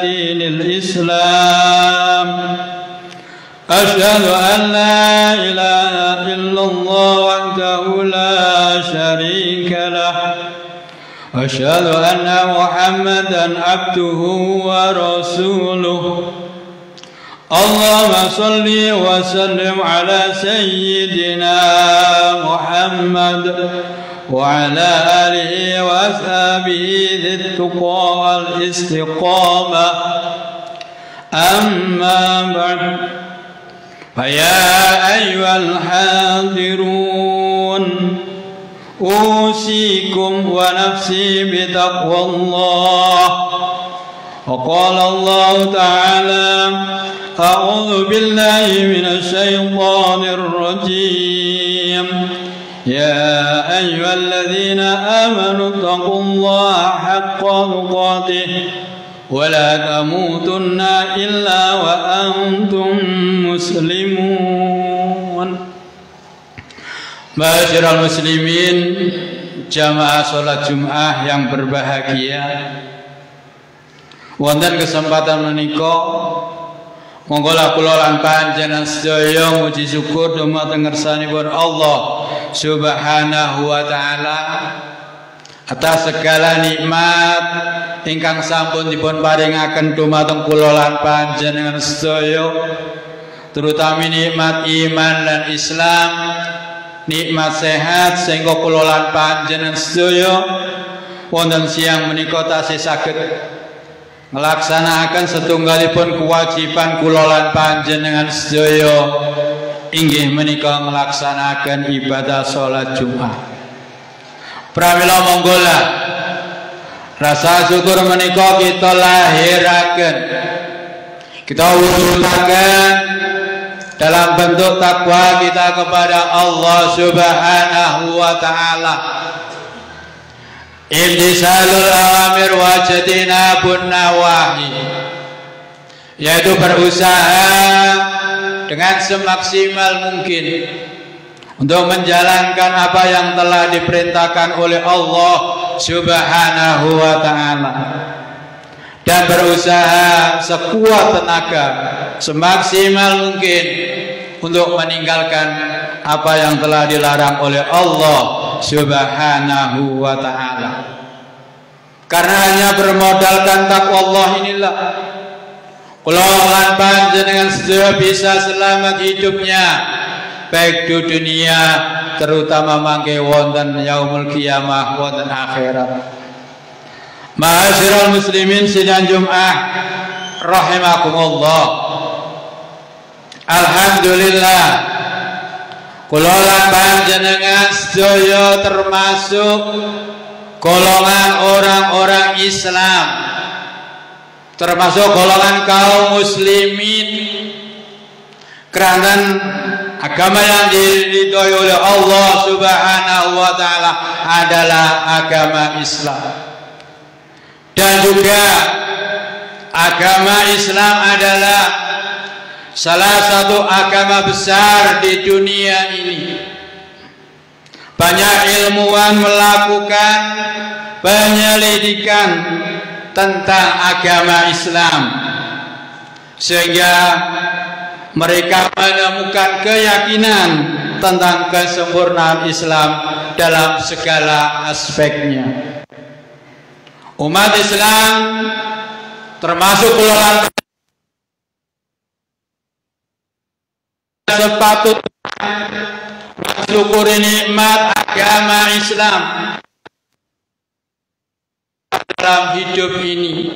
دين الإسلام أشهد أن لا إله إلا الله وحده لا شريك له أشهد أن محمدا عبده ورسوله اللهم صل وسلم على سيدنا محمد وعلى آله وأصحابه ذي التقى والاستقامة أما بعد فيا أيها الحاضرون أوصيكم ونفسي بتقوى الله وقال الله تعالى أعوذ بالله من الشيطان الرجيم يا أيها الذين آمنوا اتقوا الله حق تقاته ولا تموتن إلا وأنتم مسلمون. Ma'asyiral muslimin, jamaah salat Jumat yang berbahagia, wonten kesempatan menika monggo kula lan panjenengan sedaya muji syukur dumateng ngersanipun Allah Subhanahu wa taala atas segala nikmat ingkang sampun dipun paringaken dumateng kula lan panjenengan sedaya, terutama nikmat iman lan Islam, nikmat sehat sehingga kula lan panjenengan sedaya wonten siang menika tasih saged melaksanakan setunggalipun kewajiban kula lan panjenengan sedaya, inggih menika melaksanakan ibadah salat Jumat. Pramila monggola rasa syukur menika kita lahiraken, kita wujudkan dalam bentuk takwa kita kepada Allah Subhanahu wa taala. Imtisalul awamir wa jtinabun nawahi, yaitu berusaha dengan semaksimal mungkin untuk menjalankan apa yang telah diperintahkan oleh Allah Subhanahu wa taala, dan berusaha sekuat tenaga semaksimal mungkin untuk meninggalkan apa yang telah dilarang oleh Allah Subhanahu wa ta'ala. Karena hanya bermodalkan takwa Allah inilah kula lan panjenengan sedaya bisa selamat hidupnya, baik di dunia terutama mangke wonten yaumul qiyamah, wonten akhirat. Ma'asyiral muslimin sidang Jumat rahimakumullah, alhamdulillah kula lan panjenengan sedaya termasuk golongan orang-orang Islam, termasuk golongan kaum muslimin, kerana agama yang diridhoi oleh Allah Subhanahu wa taala adalah agama Islam. Dan juga agama Islam adalah salah satu agama besar di dunia ini. Banyak ilmuwan melakukan penyelidikan tentang agama Islam, sehingga mereka menemukan keyakinan tentang kesempurnaan Islam dalam segala aspeknya. Umat Islam termasuk golongan sepatutnya mensyukuri nikmat agama Islam dalam hidup ini,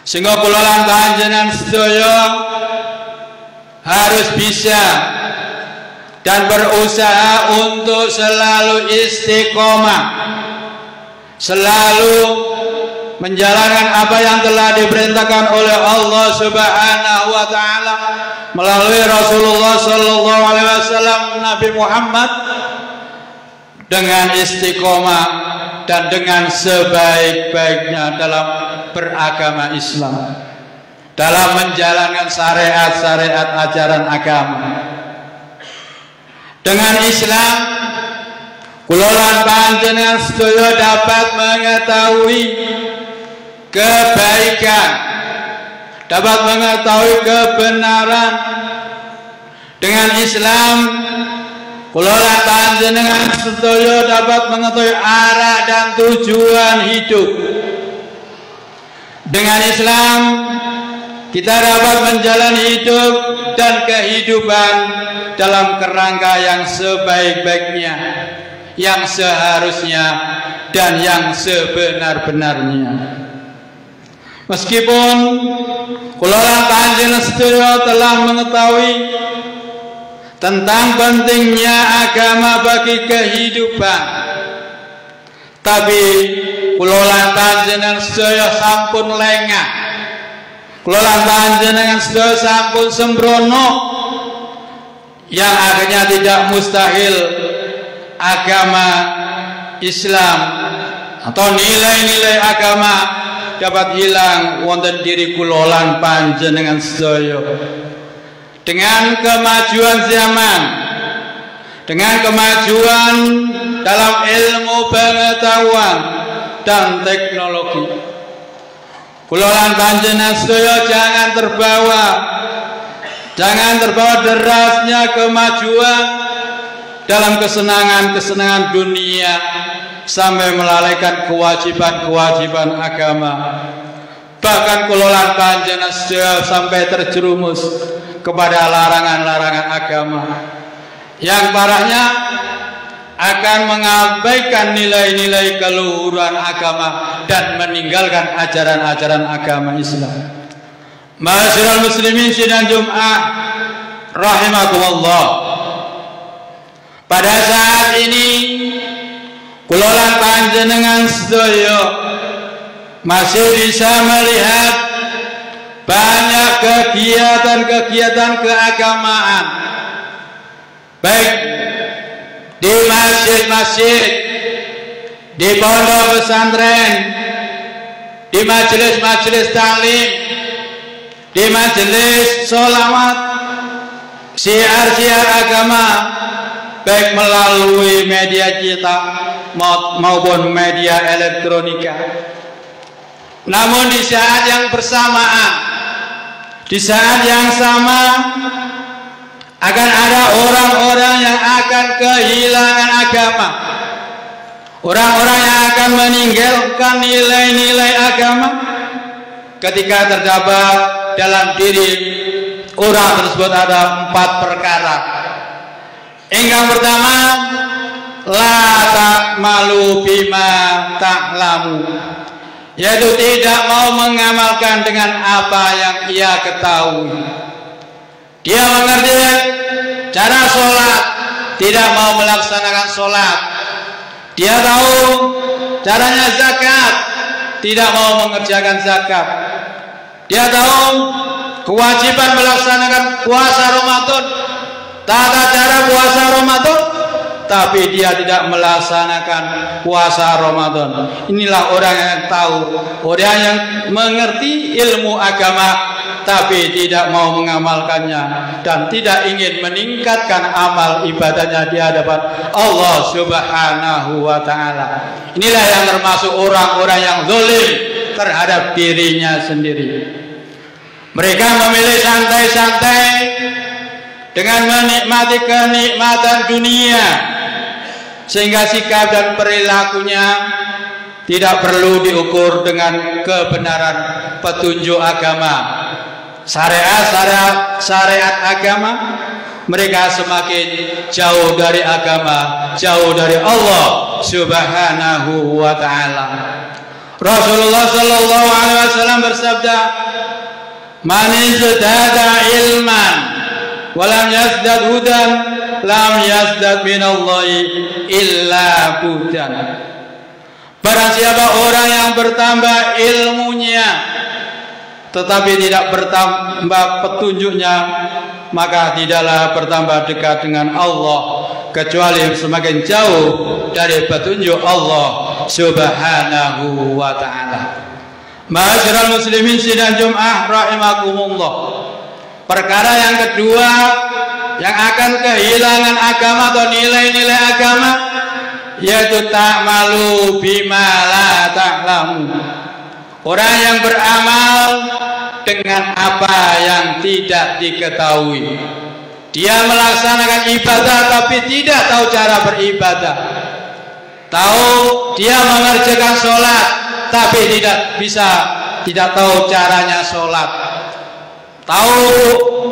sehingga kula lan panjenengan sedaya harus bisa dan berusaha untuk selalu istiqomah, selalu menjalankan apa yang telah diperintahkan oleh Allah Subhanahu wa taala melalui Rasulullah sallallahu alaihi wasallam, Nabi Muhammad, dengan istiqomah dan dengan sebaik-baiknya dalam beragama Islam, dalam menjalankan syariat-syariat ajaran agama. Dengan Islam kula lan panjenengan sedaya dapat mengetahui kebaikan dapat mengetahui kebenaran. Dengan Islam kula lan panjenengan sedaya dapat mengetahui arah dan tujuan hidup. Dengan Islam kita dapat menjalani hidup dan kehidupan dalam kerangka yang sebaik-baiknya, yang seharusnya dan yang sebenar-benarnya. Meskipun kula lan panjenengan sedaya telah mengetahui tentang pentingnya agama bagi kehidupan, tapi kula lan panjenengan sedaya sampun lengah, kula lan panjenengan sedaya sampun sembrono, yang akhirnya tidak mustahil agama Islam atau nilai-nilai agama dapat hilang wonten diri kula lan panjenengan sedaya. Dengan kemajuan zaman, dengan kemajuan dalam ilmu pengetahuan dan teknologi, kula lan panjenengan sedaya jangan terbawa derasnya kemajuan dalam kesenangan-kesenangan dunia sampai melalaikan kewajiban-kewajiban agama. Bahkan kula lan panjenengan sedaya sampai terjerumus kepada larangan-larangan agama yang parahnya akan mengabaikan nilai-nilai keluhuran agama dan meninggalkan ajaran-ajaran agama Islam. Ma'asyiral muslimin sidang Jumat rahimakumullah. Pada saat ini kula lan panjenengan sedaya masih bisa melihat banyak kegiatan-kegiatan keagamaan, baik di masjid-masjid, di pondok pesantren, di majelis-majelis taklim, di majelis sholawat, syiar-syiar agama, baik melalui media cetak maupun media elektronika. Namun di saat yang bersamaan, di saat yang sama akan ada orang-orang yang akan kehilangan agama, orang-orang yang akan meninggalkan nilai-nilai agama ketika terdapat dalam diri orang tersebut ada 4 perkara. Yang pertama, la ta'malu bima ta'lamu, yaitu tidak mau mengamalkan dengan apa yang ia ketahui. Dia mengerti cara sholat, tidak mau melaksanakan sholat. Dia tahu caranya zakat, tidak mau mengerjakan zakat. Dia tahu kewajiban melaksanakan puasa Ramadan, tata cara puasa Ramadan, tapi dia tidak melaksanakan puasa Ramadan. Inilah orang yang tahu, orang yang mengerti ilmu agama, tapi tidak mau mengamalkannya dan tidak ingin meningkatkan amal ibadahnya di hadapan Allah Subhanahu wa Ta'ala. Inilah yang termasuk orang-orang yang zalim terhadap dirinya sendiri. Mereka memilih santai-santai dengan menikmati kenikmatan dunia, sehingga sikap dan perilakunya tidak perlu diukur dengan kebenaran petunjuk agama, syariat agama. Mereka semakin jauh dari agama, jauh dari Allah Subhanahu wa Ta'ala. Rasulullah sallallahu alaihi wasallam bersabda, "Man izdada ilman walam yazdad hudan, lam yazdad minallahi illa budan." Barang siapa orang yang bertambah ilmunya tetapi tidak bertambah petunjuknya, maka tidaklah bertambah dekat dengan Allah, kecuali semakin jauh dari petunjuk Allah Subhanahu wa Ta'ala. Ma'asyiral muslimin sidang Jumat rahimakumullah. Perkara yang kedua yang akan kehilangan agama atau nilai-nilai agama, yaitu ta'malu bima la ta'lamu. Orang yang beramal dengan apa yang tidak diketahui. Dia melaksanakan ibadah tapi tidak tahu cara beribadah. Tahu dia mengerjakan sholat tapi tidak tahu caranya sholat. Tahu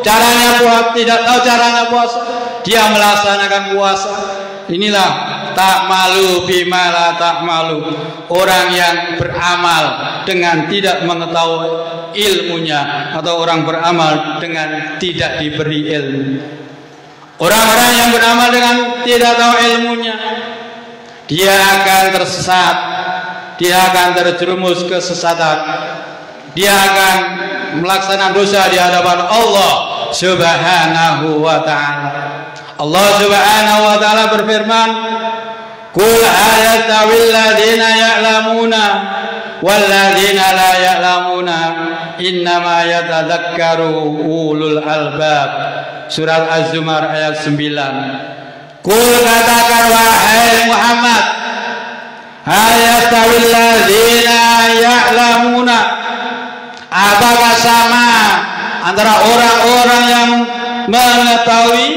caranya puasa, tidak tahu caranya puasa. Dia melaksanakan puasa. Inilah tak malu bima la tak malu, orang yang beramal dengan tidak mengetahui ilmunya, atau orang beramal dengan tidak diberi ilmu. Orang-orang yang beramal dengan tidak tahu ilmunya, dia akan tersesat, dia akan terjerumus kesesatan, dia akan melaksanakan dosa di hadapan Allah Subhanahu wa ta'ala. Allah Subhanahu wa ta'ala berfirman, "Qul hal yastawil ladzina ya'lamuna wal ladzina la ya'lamuna, innama yatadzakkaru ulul albab." Surat Az-Zumar ayat 9. Qul, katakan wahai Muhammad, hal yastawil ladzina ya'lamuna, apakah sama antara orang-orang yang mengetahui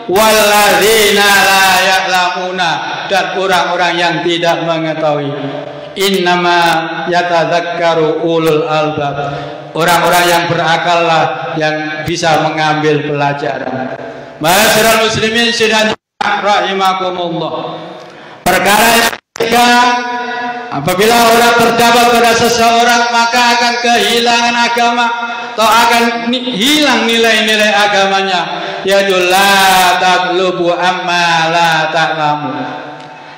walladzina la ya'lamuna, dan orang-orang yang tidak mengetahui? Innama yatadzakkaru ulul albab, orang-orang yang berakal lah yang bisa mengambil pelajaran. Ma'asyiral muslimin sidang rahimakumullah, perkara yang ketiga, apabila orang terdapat pada seseorang maka akan kehilangan agama atau akan hilang nilai-nilai agamanya, yaitu la tatlubu amma la ta'lamu,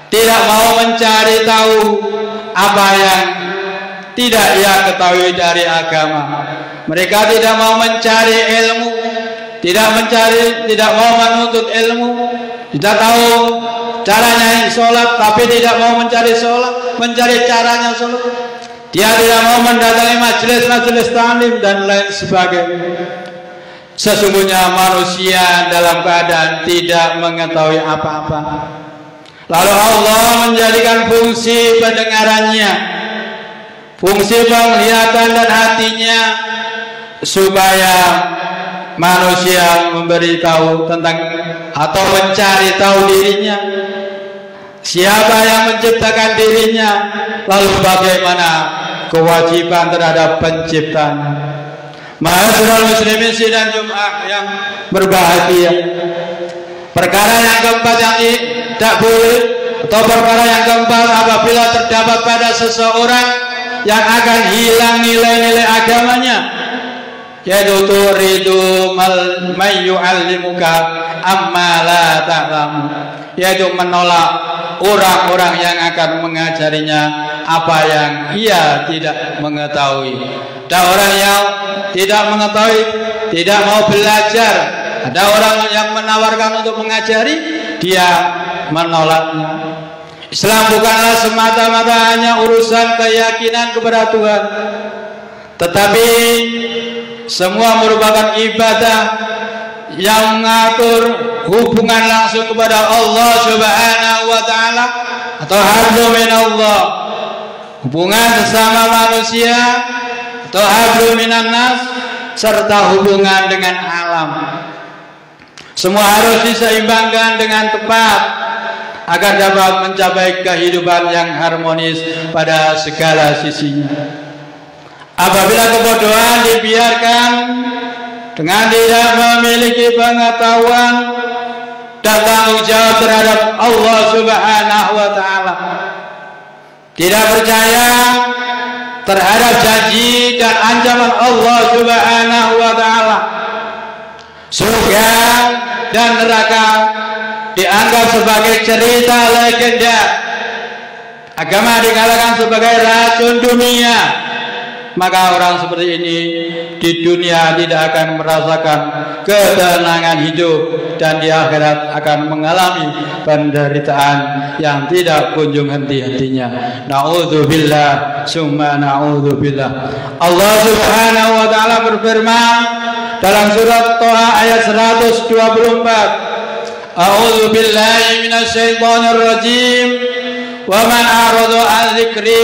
tidak mau mencari tahu apa yang tidak ia ketahui dari agama. Mereka tidak mau mencari ilmu, tidak mau menuntut ilmu, tidak tahu caranya sholat tapi tidak mau mencari sholat, mencari caranya sholat. Dia tidak mau mendatangi majelis-majelis ta'lim dan lain sebagainya. Sesungguhnya manusia dalam keadaan tidak mengetahui apa-apa. Lalu Allah menjadikan fungsi pendengarannya, fungsi penglihatan dan hatinya, supaya manusia memberitahu tentang atau mencari tahu dirinya, siapa yang menciptakan dirinya, lalu bagaimana kewajiban terhadap penciptanya. Ma'asyiral muslimin sidang Jumat yang berbahagia, perkara yang keempat yang tidak boleh, atau perkara yang keempat apabila terdapat pada seseorang yang akan hilang nilai-nilai agamanya, yaitu turidu may yu'allimuka amma la ta'lamu, yaitu menolak orang-orang yang akan mengajarinya apa yang ia tidak mengetahui. Ada orang yang tidak mengetahui, tidak mau belajar. Ada orang yang menawarkan untuk mengajari, dia menolaknya. Islam bukanlah semata-mata hanya urusan keyakinan kepada Tuhan, tetapi semua merupakan ibadah yang mengatur hubungan langsung kepada Allah Subhanahu wa ta'ala, atau hablum minallah, hubungan sesama manusia, atau hablum minan nas, serta hubungan dengan alam. Semua harus diseimbangkan dengan tepat agar dapat mencapai kehidupan yang harmonis pada segala sisinya. Apabila kebodohan dibiarkan dengan tidak memiliki pengetahuan dan tanggung jawab terhadap Allah Subhanahu wa ta'ala, tidak percaya terhadap janji dan ancaman Allah Subhanahu wa ta'ala, surga dan neraka dianggap sebagai cerita legenda, agama dikatakan sebagai racun dunia, maka orang seperti ini di dunia tidak akan merasakan ketenangan hidup, dan di akhirat akan mengalami penderitaan yang tidak kunjung henti-hentinya. Na'udzubillah summa na'udzubillah. Allah Subhanahu wa ta'ala berfirman dalam surat Thaha ayat 124, A'udzu billahi minasyaitonir rajim, wa man a'rada an dzikri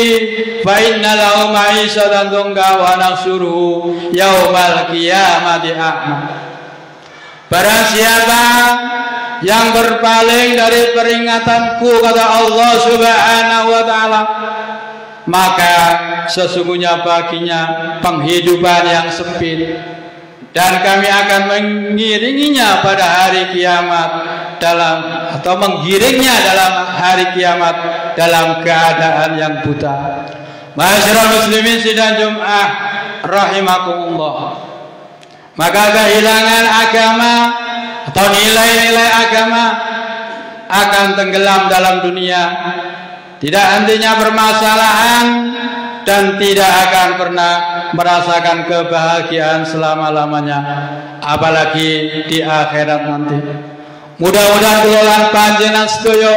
fa inna lahu ma'isyatan dhanka wa nahsyuruhu yaumal qiyamati a'ma. Barang siapa yang berpaling dari peringatanku, kata Allah Subhanahu wa ta'ala, maka sesungguhnya baginya penghidupan yang sempit, dan kami akan mengiringinya pada hari kiamat atau menggiringnya dalam hari kiamat dalam keadaan yang buta. Ma'asyiral muslimin sidang Jumat rahimakumullah. Maka kehilangan agama atau nilai-nilai agama akan tenggelam dalam dunia, tidak hentinya permasalahan, dan tidak akan pernah merasakan kebahagiaan selama-lamanya, apalagi di akhirat nanti. Mudah-mudahan kulolan panjenengan sedaya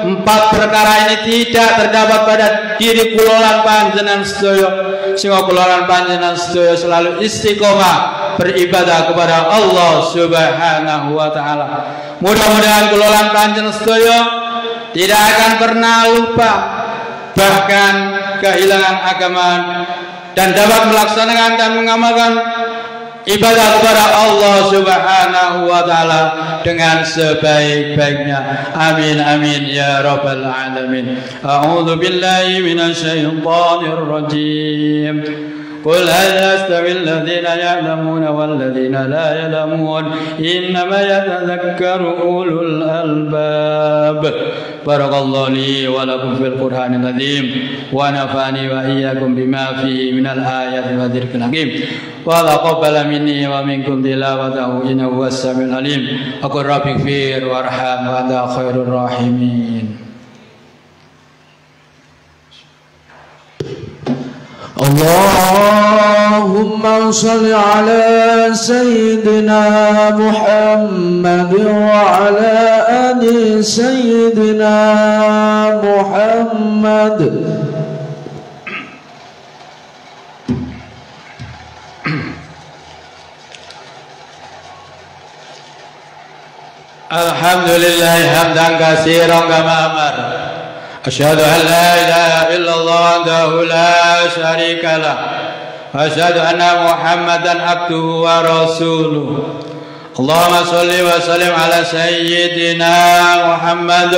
4 perkara ini tidak terdapat pada diri kulolan panjenengan sedaya, sehingga kulolan panjenengan sedaya selalu istiqomah beribadah kepada Allah Subhanahu wa ta'ala. Mudah-mudahan kulolan panjenengan sedaya tidak akan pernah lupa bahkan kehilangan agama, dan dapat melaksanakan dan mengamalkan ibadah kepada Allah Subhanahu wa ta'ala dengan sebaik-baiknya. Amin amin ya rabbal alamin. A'udzu billahi minasyaitonir rajim. Qul hal yastawi alladhina ya'lamuna wal ladhina la ya'lamun innama yatadhakkaru ulul albab. Barakallahu li wa lakum fil Qur'anil azim wa nafa'ani wa iyyakum bima fihi minal ayati wa dzikril hakim wa taqabbala minni wa minkum tilawatahu innahu was-sami'ul alim. Aqul rabbighfir warham wa anta khairur rahimin. Allahumma salli ala sayyidina Muhammad wa ala ali sayyidina Muhammad. Alhamdulillah hamdan katsiran kama amara. Asyhadu an la ilaha illallah wahdahu la syarika lah. Asyhadu anna Muhammadan abduhu wa rasuluh. Allahumma shalli wa sallim ala sayyidina Muhammad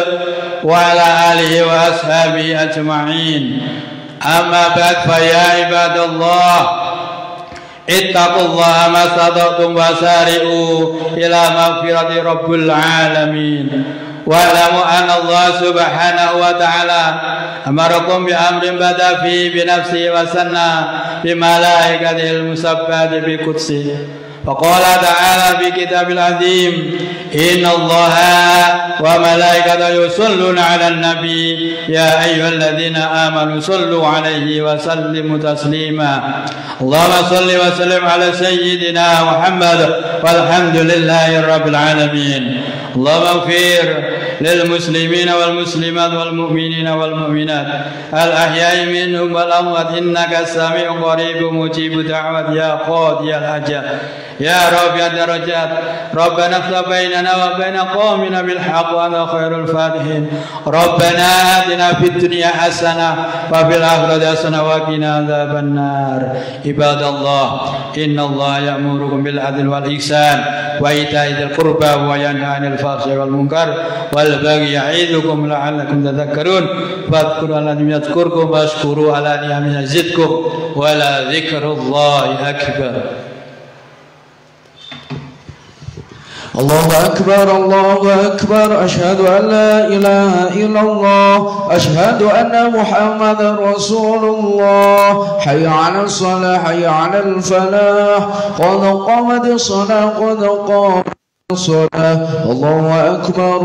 wa ala alihi wa ashabihi ajma'in. Amma ba'd, fa ya ibadallah, ittaqullaha mastata'tum wasari'u ila maghfirati rabbil alamin. Wa'lamu anna Allah subhanahu wa ta'ala amarakum bi amrin bada fi bi nafsi wa sanna bi malaikatihil musabbati bi qudsi. Faqala ta'ala fi kitabil azim, inna Allaha wa malaikatahu yusalluna 'alan nabi ya ayyuhalladzina amanu sallu 'alaihi wa sallimu taslima. Allahumma salli wa sallim ala sayyidina Muhammad walhamdulillahi rabbil alamin. Allahumma ighfir lil muslimina wal muslimat wal mu'minina wal mu'minat al ahya'i minhum wal amwat innaka sami'un qaribun mujibud da'wat ya qadiyal hajat ya rafi'ad darajat. Rabbana iftah bainana wa baina qaumina bil haqq wa anta khairul fatihin. Rabbana atina fid dunya hasanah wa fil akhirati hasanah wa qina adzaban nar. Ibadallah, innallaha ya'murukum bil adli wal ihsan wa ita'i dzil qurba wa yanha 'anil fahsya'i wal munkar wal baghi ya'idukum la'allakum tadhakkarun. Fadhkuru alladhi yadhkurkum washkuru ala ni'amihi yazidkum wa la dzikrullahi akbar. Allahu akbar, Allahu akbar. Asyhadu an la ilaha illallah, asyhadu anna Muhammadar Rasulullah. Hayya 'alal shalah, hayya 'alal falah. Qad qamatis shalah, qad qamatis shalah. Allahu akbar.